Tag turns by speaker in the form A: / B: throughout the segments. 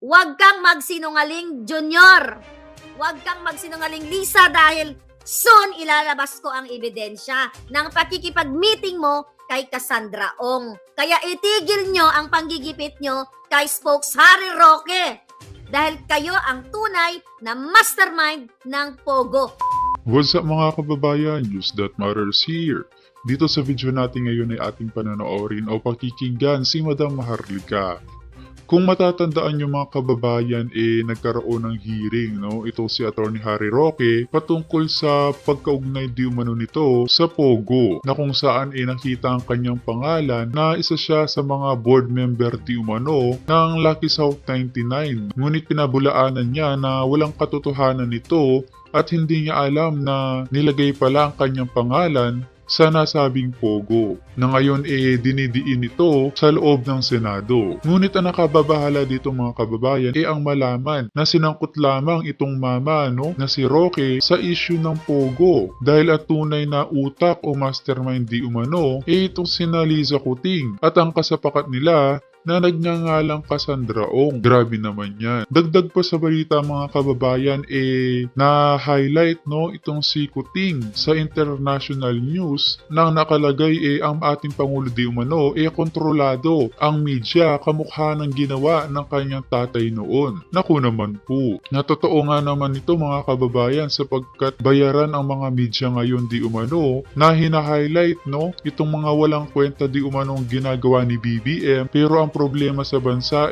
A: Huwag kang magsinungaling, Junior. Huwag kang magsinungaling, Lisa, dahil soon ilalabas ko ang ebidensya ng pakikipag-meeting mo kay Cassandra Ong. Kaya itigil nyo ang panggigipit nyo kay Spokes Harry Roque. Dahil kayo ang tunay na mastermind ng Pogo.
B: What's up mga kababayan? News that matters here. Dito sa video natin ngayon ay ating panonoorin o pakikinggan si Madam Maharlika. Kung matatandaan yung mga kababayan, nagkaroon ng hearing, no? Ito si Atty. Harry Roque patungkol sa pagkaugnay di umano nito sa Pogo, na kung saan nakita ang kanyang pangalan na isa siya sa mga board member di umano ng Lucky South 99. Ngunit pinabulaanan niya na walang katotohanan nito at hindi niya alam na nilagay pala ang kanyang pangalan sa nasabing Pogo, na ngayon dinidiin ito sa loob ng Senado. Ngunit ang nakababahala dito mga kababayan ang malaman na sinangkot lamang itong mama na si Roque sa issue ng Pogo, dahil at tunay na utak o mastermind di umano itong sina Liza Kuting at ang kasapakat nila na nagngangalang Cassandra Ong. Grabe naman yan. Dagdag pa sa balita mga kababayan, na-highlight itong si Kuting sa international news nang nakalagay ang ating Pangulo di umano kontrolado ang media kamukha ng ginawa ng kanyang tatay noon. Naku naman po. Natotoo nga naman ito mga kababayan, sapagkat bayaran ang mga media ngayon di umano na hina-highlight itong mga walang kwenta di umano ang ginagawa ni BBM, pero ang problema sa bansa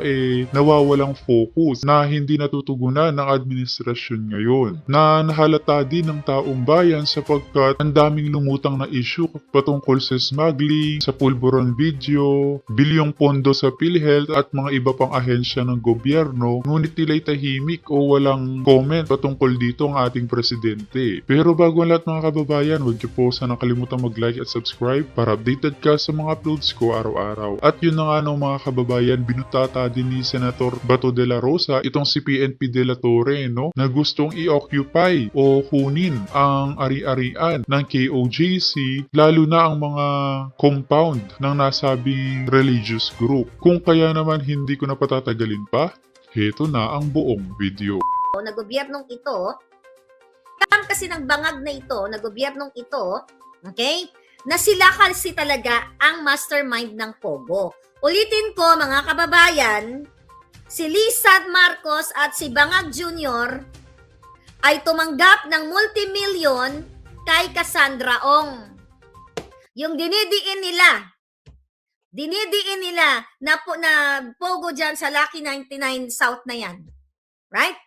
B: nawawalang focus na hindi natutugunan ng administrasyon ngayon. Na nahalata din ng taong bayan sapagkat ang daming lumutang na issue patungkol sa smuggling, sa pulburon video, bilyong pondo sa PhilHealth at mga iba pang ahensya ng gobyerno, ngunit tila'y tahimik o walang comment patungkol dito ang ating presidente. Pero bago ang lahat mga kababayan, huwag niyo po sana kalimutan mag-like at subscribe para updated ka sa mga uploads ko araw-araw. At yun na nga mga kababayan, binutata din ni Senator Bato de la Rosa itong si PNP de la Torre na gustong i-occupy o kunin ang ari-arian ng KOJC, lalo na ang mga compound ng nasabing religious group. Kung kaya naman hindi ko na patatagalin pa, heto na ang buong video.
A: Na gobyernong ito, kasi ng bangag na ito, na gobyernong ito, okay, na sila kasi talaga ang mastermind ng Pogo. Ulitin ko mga kababayan, si Lisa Marcos at si Bangag Jr. ay tumanggap ng multimilyon kay Cassandra Ong. Yung dinidiin nila na Pogo dyan sa Lucky 99 South na yan, right?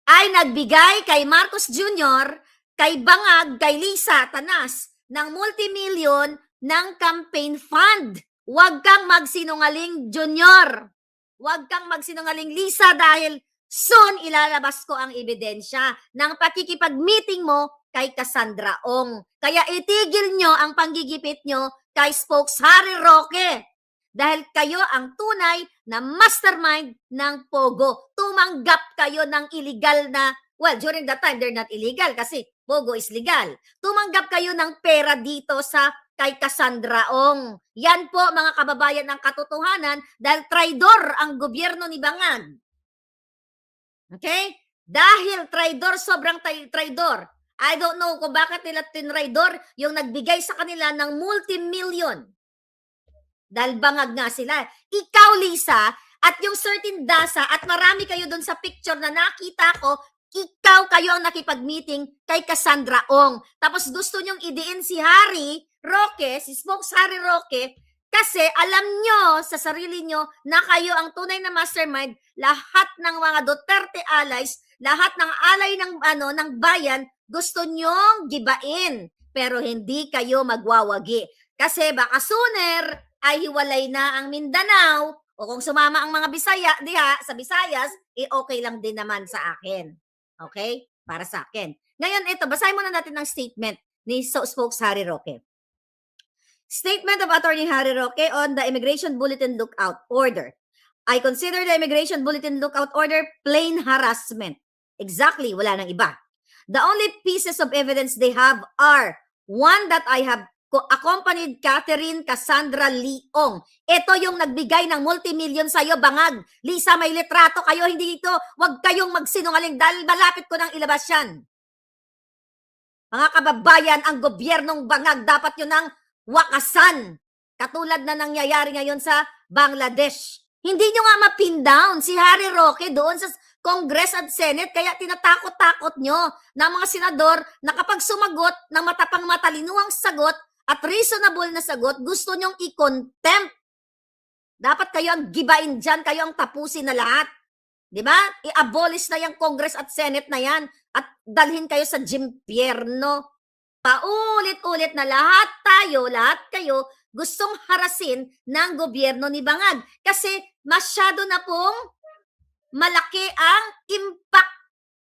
A: Ay nagbigay kay Marcos Jr., kay Bangag, kay Lisa Tanas ng multimilyon ng campaign fund. Huwag kang magsinungaling, Junior. Huwag kang magsinungaling, Lisa, dahil soon ilalabas ko ang ebidensya ng pakikipag-meeting mo kay Cassandra Ong. Kaya itigil nyo ang panggigipit nyo kay Spokes Harry Roque. Dahil kayo ang tunay na mastermind ng Pogo. Tumanggap kayo ng illegal na, well, during that time, they're not illegal kasi Pogo is legal. Tumanggap kayo ng pera dito sa kay Cassandra Ong. Yan po mga kababayan ang katotohanan dahil traidor ang gobyerno ni Bangag. Okay? Dahil traidor, sobrang traidor. I don't know kung bakit nila tinraidor yung nagbigay sa kanila ng multi-million. Dahil Bangag nga sila. Ikaw, Lisa, at yung certain Dasa, at marami kayo dun sa picture na nakita ko, ikaw kayo ang nakipag-meeting kay Cassandra Ong. Tapos gusto nyong idiin si Harry Roque, si Spokes Harry Roque, kasi alam nyo sa sarili nyo na kayo ang tunay na mastermind. Lahat ng mga Duterte allies, lahat ng alay ng bayan, gusto nyong gibain. Pero hindi kayo magwawagi. Kasi baka sooner ay hiwalay na ang Mindanao, o kung sumama ang mga Bisaya diha sa Visayas, okay lang din naman sa akin. Okay? Para sa akin. Ngayon, ito, basahin muna natin ang statement ni Spokes Harry Roque. Statement of Attorney Harry Roque on the Immigration Bulletin Lookout Order. I consider the Immigration Bulletin Lookout Order plain harassment. Exactly, wala nang iba. The only pieces of evidence they have are, one, that I have accompanied Catherine Cassandra Leong. Ito yung nagbigay ng multimillion sa'yo, bangag. Lisa, may litrato kayo, hindi ito. Huwag kayong magsinungaling dahil malapit ko nang ilabas yan. Mga kababayan, ang gobyernong bangag dapat yun ang wakasan. Katulad na nangyayari ngayon sa Bangladesh. Hindi nyo nga mapin down si Harry Roque doon sa Congress at Senate, kaya tinatakot-takot nyo na mga senador na kapag sumagot ng matapang matalinuang sagot at reasonable na sagot, gusto nyong i-contempt. Dapat kayo ang gibain dyan, kayo ang tapusin na lahat. Di ba? I-abolish na yung Congress at Senate na yan at dalhin kayo sa jimpyerno. Paulit-ulit na lahat kayo, gustong harasin ng gobyerno ni Bangag. Kasi masyado na pong malaki ang impact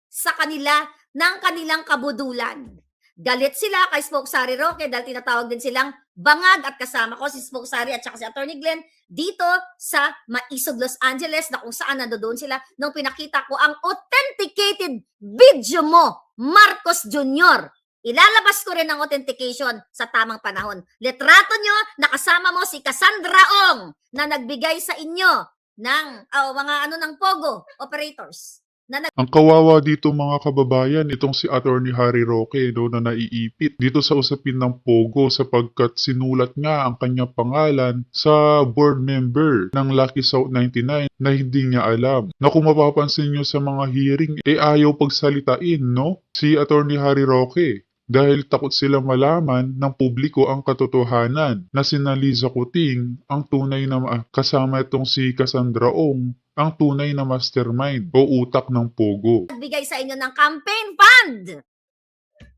A: sa kanila ng kanilang kabudulan. Galit sila kay Spoke Sari Roque dahil tinatawag din silang bangag at kasama ko si Spoke Sari at saka si Attorney Glenn dito sa Maisog, Los Angeles na kung saan nandoon sila nung pinakita ko ang authenticated video mo, Marcos Jr. Ilalabas ko rin ang authentication sa tamang panahon. Litrato nyo, nakasama mo si Cassandra Ong na nagbigay sa inyo ng mga ng Pogo operators.
B: Ang kawawa dito mga kababayan, itong si Attorney Harry Roque na naiipit dito sa usapin ng Pogo sapagkat sinulat nga ang kanyang pangalan sa board member ng Lucky South 99 na hindi niya alam. Na kung mapapansin nyo sa mga hearing, ayaw pagsalitain, no? Si Attorney Harry Roque. Dahil takot silang malaman ng publiko ang katotohanan na si Liza Kuting ang tunay na kasama itong si Cassandra Ong ang tunay na mastermind o utak ng Pogo.
A: Nagbigay sa inyo ng campaign fund.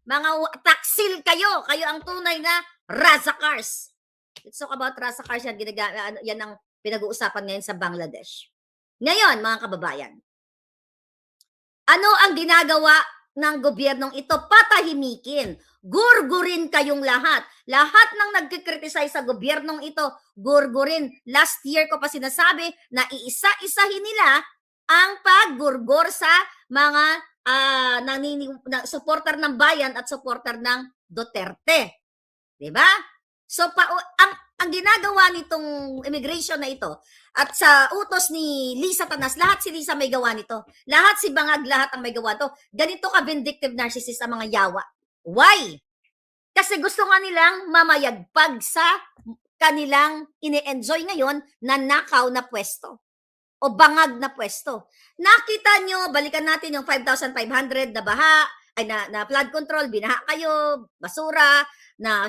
A: Mga taksil kayo ang tunay na Razakars. Let's talk about Razakars, yan ang pinag-uusapan ngayon sa Bangladesh. Ngayon, mga kababayan, ano ang ginagawa ng gobyernong ito? Patahimikin. Gurgurin kayong lahat. Lahat ng nagkikriticize sa gobyernong ito, gurgurin. Last year ko pa sinasabi na iisa-isahin nila ang paggurgur sa mga supporter ng bayan at supporter ng Duterte. Diba? So, ang ginagawa nitong immigration na ito, at sa utos ni Lisa Tanas, lahat si Lisa may gawa nito. Lahat si Bangag, lahat ang may gawa to. Ganito ka vindictive narcissist ang mga yawa. Why? Kasi gusto nga nilang mamayagpag sa kanilang ini-enjoy ngayon na nakaw na pwesto o bangag na pwesto. Nakita nyo, balikan natin yung 5,500 na baha, ay na flood control, binaha kayo, basura, na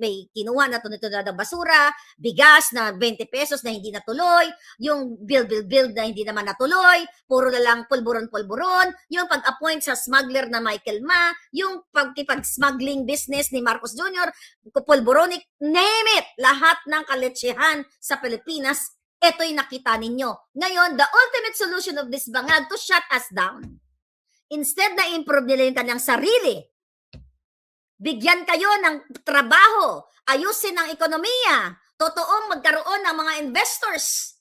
A: may kinuha na tunod-tunod na basura, bigas na 20 pesos na hindi natuloy, yung build na hindi naman natuloy, puro na lang pulburon-pulburon, yung pag-appoint sa smuggler na Michael Ma, yung pag-smuggling business ni Marcos Jr., pulburonic, name it, lahat ng kaletsyehan sa Pilipinas, ito'y nakita ninyo. Ngayon, the ultimate solution of this bangag to shut us down. Instead na improve nila yung kanyang sarili, bigyan kayo ng trabaho, ayusin ang ekonomiya, totoong magkaroon ng mga investors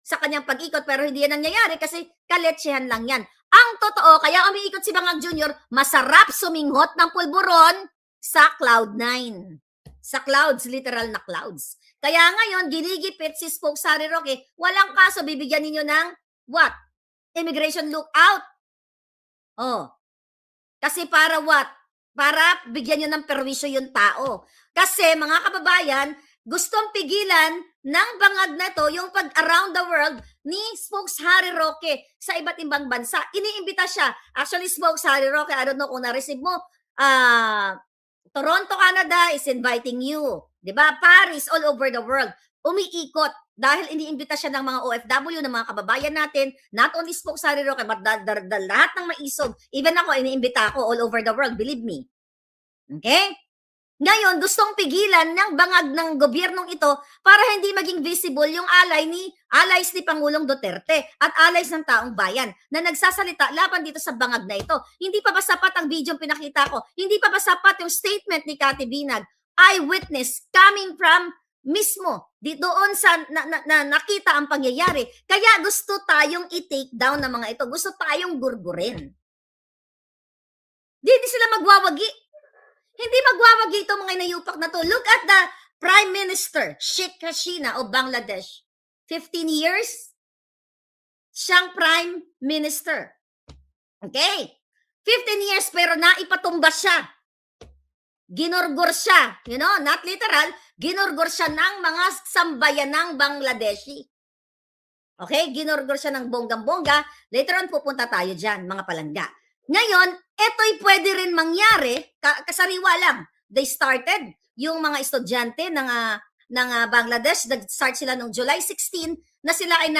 A: sa kanyang pag-ikot, pero hindi yan nangyayari kasi kaletsyehan lang yan. Ang totoo, kaya umiikot si Bangag Jr., masarap suminghot ng pulburon sa Cloud9. Sa clouds, literal na clouds. Kaya ngayon, ginigipit si Spoke Sari Roque, walang kaso, bibigyan ninyo ng what? Immigration lookout. Oh. Kasi para what? Para bigyan nyo ng perwisyo yung tao. Kasi mga kababayan, gustong pigilan ng bangag na to yung pag-around the world ni Spokes Harry Roque sa iba't ibang bansa. Iniimbita siya. Actually, Spokes Harry Roque, I don't know kung na-receive mo, Toronto, Canada is inviting you. Diba? Paris, all over the world. Umiikot dahil iniimbita siya ng mga OFW, ng mga kababayan natin, not only Spokes Harry Roque, but lahat ng maisog. Even ako, iniimbita ako all over the world, believe me. Okay? Ngayon, gustong pigilan ng bangag ng gobyernong ito para hindi maging visible yung allies ni Pangulong Duterte at allies ng taong bayan na nagsasalita laban dito sa bangag na ito. Hindi pa ba sapat ang video pinakita ko? Hindi pa ba sapat yung statement ni Cathy Binag? Eyewitness coming from mismo doon sa nakita ang pangyayari. Kaya gusto tayong i-take down ng mga ito. Gusto tayong gurgurin. Hindi sila magwawagi. Hindi magwawagi itong mga inayupak na to. Look at the Prime Minister, Sheikh Hasina of Bangladesh. 15 years, siyang Prime Minister. Okay? 15 years pero naipatumba siya. Ginorgor siya. You know, not literal, ginorgor siya ng mga sambayan ng Bangladeshi. Okay? Ginorgor siya ng bonggang-bongga. Later on, pupunta tayo dyan, mga palangga. Ngayon, ito'y pwede rin mangyari, kasariwa lang. They started, yung mga estudyante ng Bangladesh, nag-start sila noong July 16, na sila ay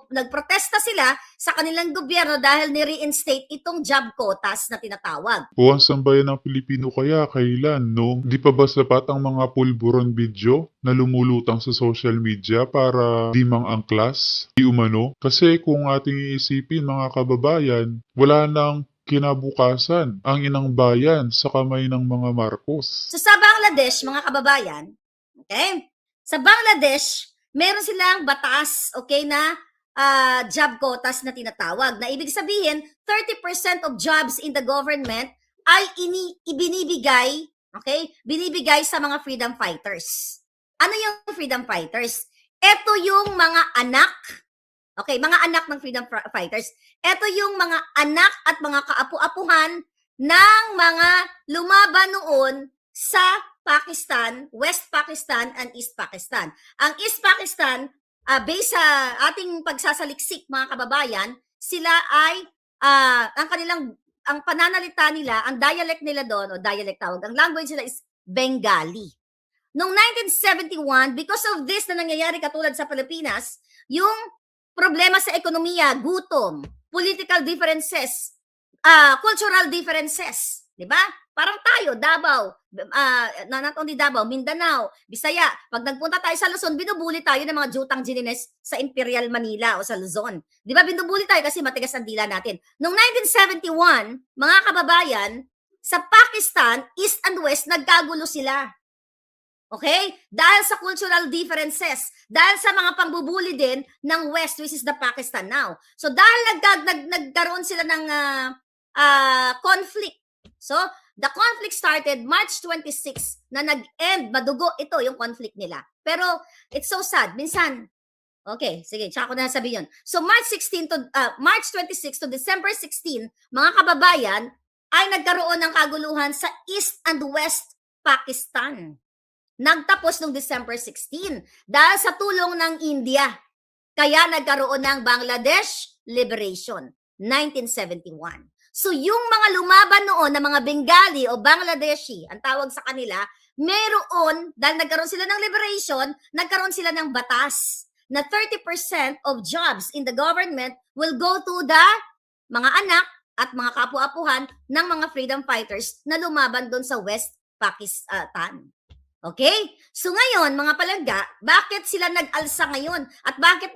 A: nagprotesta sila sa kanilang gobyerno dahil ni-reinstate itong job quotas na tinatawag.
B: O ang sambayan ng Pilipino kaya kailan, no? Di pa ba sapat ang mga pulburon video na lumulutang sa social media para di mang-angklas, di umano? Kasi kung ating iisipin mga kababayan, wala nang kinabukasan ang inang bayan sa kamay ng mga Marcos.
A: So sa Bangladesh, mga kababayan, okay? Sa Bangladesh, meron silang batas, okay, na job quotas na tinatawag. Na ibig sabihin, 30% of jobs in the government ay ibinibigay, okay, binibigay sa mga freedom fighters. Ano yung freedom fighters? Ito yung mga anak, okay, mga anak ng freedom fighters. Ito yung mga anak at mga kaapu-apuhan ng mga lumaban noon sa Pakistan, West Pakistan, and East Pakistan. Ang East Pakistan, based sa ating pagsasaliksik mga kababayan, sila ay, ang pananalita nila, ang dialect nila doon, o dialect tawag, ang language nila is Bengali. Noong 1971, because of this na nangyayari katulad sa Pilipinas, yung problema sa ekonomiya, gutom, political differences, cultural differences, di ba? Parang tayo, Davao, not only Davao, Mindanao, Bisaya. Pag nagpunta tayo sa Luzon, binubuli tayo ng mga jutang ginines sa Imperial Manila o sa Luzon. Di ba binubuli tayo kasi matigas ang dila natin. Noong 1971, mga kababayan, sa Pakistan, East and West, nagkagulo sila. Okay? Dahil sa cultural differences, dahil sa mga pangbubuli din ng West, which is the Pakistan now. So dahil nagkaroon sila ng conflict. So, the conflict started March 26 na nag-end, madugo ito yung conflict nila. Pero, it's so sad. Minsan, okay, sige, tsaka ko na sabihin yun. So, March 26 to December 16, mga kababayan, ay nagkaroon ng kaguluhan sa East and West Pakistan. Nagtapos noong December 16 dahil sa tulong ng India. Kaya nagkaroon ng Bangladesh Liberation, 1971. So yung mga lumaban noon na mga Bengali o Bangladeshi, ang tawag sa kanila, meron, dahil nagkaroon sila ng liberation, nagkaroon sila ng batas na 30% of jobs in the government will go to the mga anak at mga kapu-apuhan ng mga freedom fighters na lumaban doon sa West Pakistan. Okay? So ngayon, mga palangga, bakit sila nag-alsa ngayon? At bakit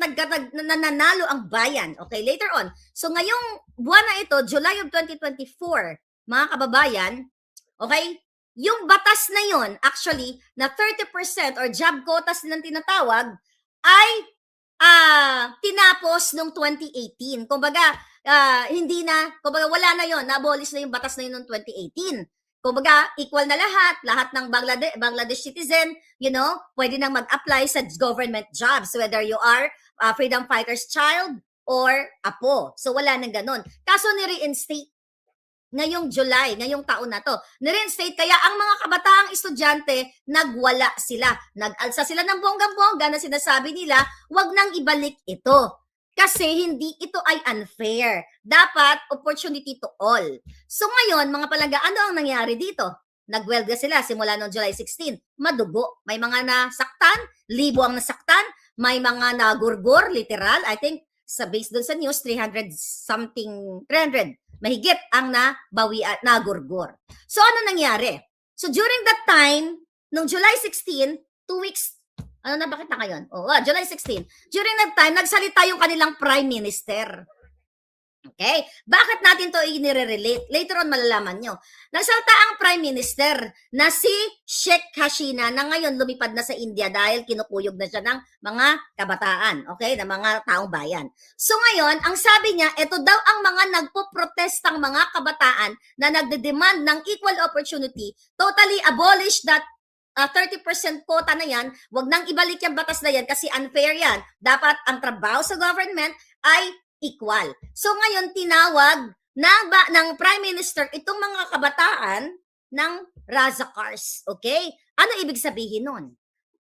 A: nananalo ang bayan? Okay, later on. So ngayong buwan na ito, July of 2024, mga kababayan, okay, yung batas na yon actually, na 30% or job quotas nilang tinatawag, ay tinapos noong 2018. Kumbaga, kumbaga wala na yon, na-abolish na yung batas na yun noong 2018. Kumbaga, equal na lahat ng Bangladesh citizen, you know, pwede nang mag-apply sa government jobs, whether you are a freedom fighter's child or apo. So, wala nang ganun. Kaso ni-reinstate ngayong July, ngayong taon na to. Ni-reinstate, kaya ang mga kabataang estudyante, nagwala sila. Nag-alsa sila ng bonggang-bongga na sinasabi nila, wag nang ibalik ito. Kasi hindi ito ay unfair. Dapat opportunity to all. So ngayon, mga palangga, ano ang nangyari dito? Nagwelga sila simula noong July 16. Madugo. May mga nasaktan, libo ang nasaktan, may mga nagurgur, literal. I think, based doon sa news, 300 mahigit ang nagurgur. So ano nangyari? So during that time, noong July 16, 2 weeks, bakit na ngayon? July 16. During that time, nagsalita yung kanilang Prime Minister. Okay? Bakit natin to inire-relate? Later on malalaman nyo. Nagsalta ang Prime Minister na si Sheikh Hasina na ngayon lumipad na sa India dahil kinukuyog na siya ng mga kabataan, okay, ng mga taong bayan. So ngayon, ang sabi niya, ito daw ang mga nagpo-protestang mga kabataan na nagde-demand ng equal opportunity, totally abolish that 30% quota na yan, wag nang ibalik yung batas na yan kasi unfair yan. Dapat ang trabaho sa government ay equal. So ngayon tinawag ng Prime Minister itong mga kabataan ng Razakars. Okay? Ano ibig sabihin nun?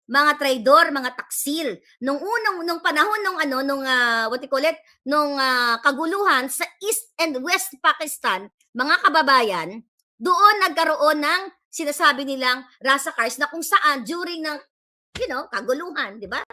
A: Mga traidor, mga taksil. Nung panahon nung kaguluhan sa East and West Pakistan, mga kababayan, doon nagkaroon ng sinasabi nilang Razakars na kung saan during ng kaguluhan, di ba?